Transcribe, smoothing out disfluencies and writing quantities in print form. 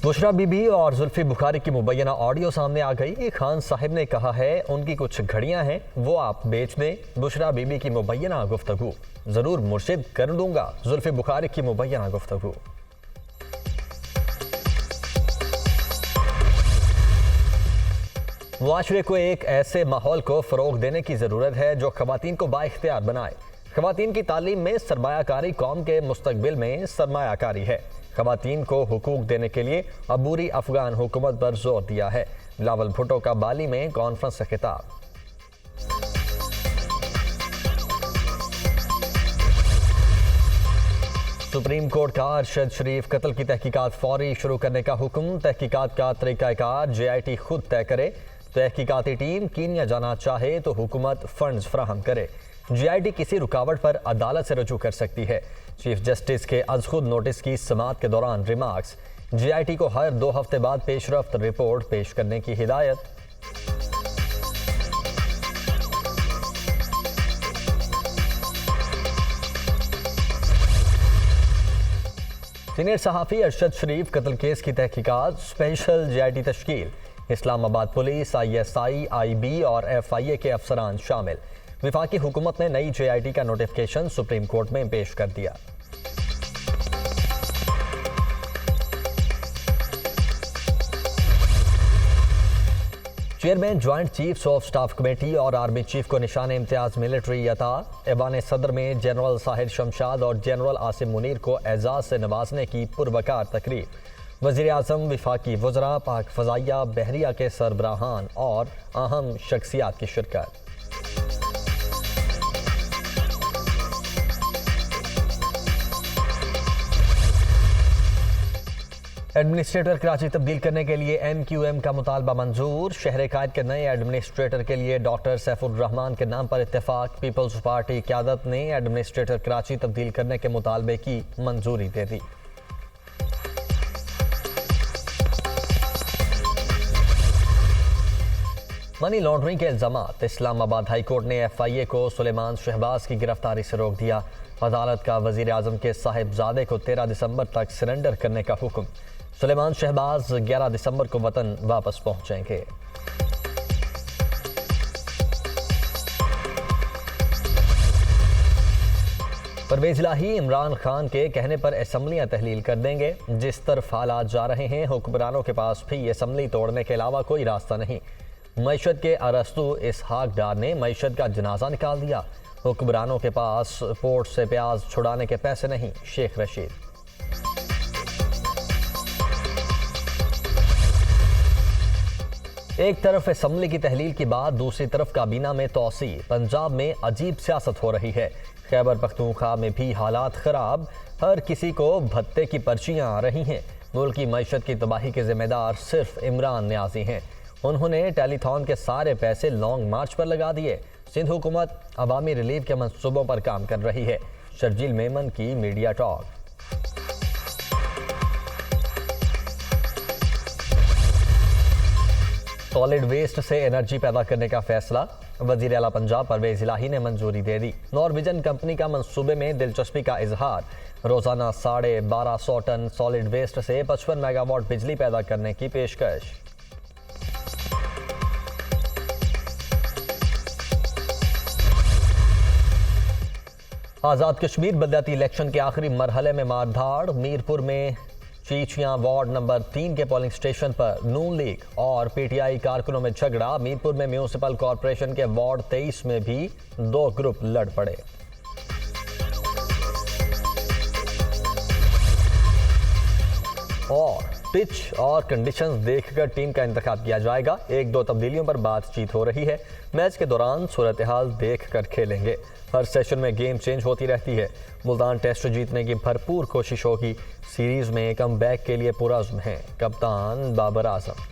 बुशरा बीबी और जुल्फी बुखारी की मुबैना ऑडियो सामने आ गई। खान साहिब ने कहा है उनकी कुछ घड़ियां हैं वो आप बेच दें। बुशरा बीबी की मुबैना गुफ्तगू, जरूर मुर्शिद कर दूंगा। जुल्फी बुखारी की मुबैना गुफ्तगू। मुआशरे को एक ऐसे माहौल को फरोग देने की जरूरत है जो खवातीन को बाइख्तियार बनाए। खवातीन की तालीम में सरमायाकारी कौम के मुस्तकबिल में सरमायाकारी है। खवातीन को हुकूक देने के लिए अबूरी अफगान हुकूमत पर जोर दिया है। बिलावल भुट्टो का बाली में कॉन्फ्रेंस से खिताब। सुप्रीम कोर्ट का अरशद शरीफ कत्ल की तहकीकात फौरी शुरू करने का हुक्म। तहकीकात का तरीकाकार JIT खुद तय करे। तहकीकाती टीम कीनिया जाना चाहे तो हुकूमत फंड्स फराहम करे। JIT किसी रुकावट पर अदालत से रजू कर सकती है। चीफ जस्टिस के अज खुद नोटिस की समाअत के दौरान रिमार्क्स। JIT को हर 2 हफ्ते बाद पेशरफ्त रिपोर्ट पेश करने की हिदायत। सीनियर सहाफ़ी अरशद शरीफ कत्ल केस की तहकीकात, स्पेशल JIT तश्कील। इस्लामाबाद पुलिस, ISI, IB और FIA के अफसरान शामिल। विफाकी हुकूमत ने नई JIT का नोटिफिकेशन सुप्रीम कोर्ट में पेश कर दिया। Chairman joint chiefs of staff committee और आर्मी चीफ को निशान इम्तियाज मिलिट्री अता। ऐवान सदर में जनरल साहिर शमशाद और जनरल आसिम मुनीर को एजाज से नवाजने की पुरवकार तकरीब। वज़ीर आज़म, विफाकी वज़रा, पाक फ़ज़ाइया, बहरिया के सरबराहान और अहम शख्सियात की शिरकत। एडमिनिस्ट्रेटर कराची तब्दील करने के लिए MQM का मुतालबा मंजूर। शहर कायद के नए एडमिनिस्ट्रेटर के लिए डॉक्टर सैफुर रहमान के नाम पर इत्तेफाक। पीपल्स पार्टी क़यादत ने एडमिनिस्ट्रेटर कराची तब्दील करने के मुतालबे की मंजूरी दे दी। मनी लॉन्ड्रिंग के इल्जामात। इस्लामाबाद हाई कोर्ट ने FIA को सुलेमान शहबाज की गिरफ्तारी से रोक दिया। अदालत का वज़ीर आज़म के साहिबजादे को 13 दिसंबर तक सरेंडर करने का हुक्म। सुलेमान शहबाज 11 दिसंबर को वतन वापस पहुंचेंगे। परवेज इलाही इमरान खान के कहने पर असम्बलियां तहलील कर देंगे। जिस तरफ हालात जा रहे हैं हुक्मरानों के पास भी असम्बली तोड़ने के अलावा कोई रास्ता नहीं। मईशत के अरस्तु इसहाक डार ने मईशत का जनाजा निकाल दिया। हुक्मरानों के पास पोर्ट से प्याज छुड़ाने के पैसे नहीं। शेख रशीद। एक तरफ असम्बली की तहलील के बाद दूसरी तरफ काबीना में तोसी। पंजाब में अजीब सियासत हो रही है। खैबर पख्तूनख्वा में भी हालात खराब। हर किसी को भत्ते की पर्चियां आ रही हैं। मुल्क की मईशत की तबाही के जिम्मेदार सिर्फ इमरान न्याजी हैं। उन्होंने टेलीथॉन के सारे पैसे लॉन्ग मार्च पर लगा दिए। सिंध हुकूमत अवामी रिलीफ के मंसूबों पर काम कर रही है। शर्जील मेमन की मीडिया टॉक। सॉलिड वेस्ट से एनर्जी पैदा करने का फैसला। वजीर आला पंजाब परवेज इलाही ने मंजूरी दे दी। नॉर्विजन कंपनी का मंसूबे में दिलचस्पी का इजहार। रोजाना 1250 टन सॉलिड वेस्ट से 55 मेगावाट बिजली पैदा करने की पेशकश। आज़ाद कश्मीर बलदियाती इलेक्शन के आखिरी मरहले में मारधाड़। मीरपुर में चीचियां वार्ड नंबर 3 के पोलिंग स्टेशन पर नून लीग और PTI कारकुनों में झगड़ा। मीरपुर में म्यूनिसिपल कॉरपोरेशन के वार्ड 23 में भी 2 ग्रुप लड़ पड़े। और पिच और कंडीशंस देखकर टीम का इंतखाब किया जाएगा। 1-2 तब्दीलियों पर बातचीत हो रही है। मैच के दौरान सूरत हाल देखकर खेलेंगे। हर सेशन में गेम चेंज होती रहती है। मुल्तान टेस्ट जीतने की भरपूर कोशिश होगी। सीरीज में कम बैक के लिए पुरज़्म हैं कप्तान बाबर आजम।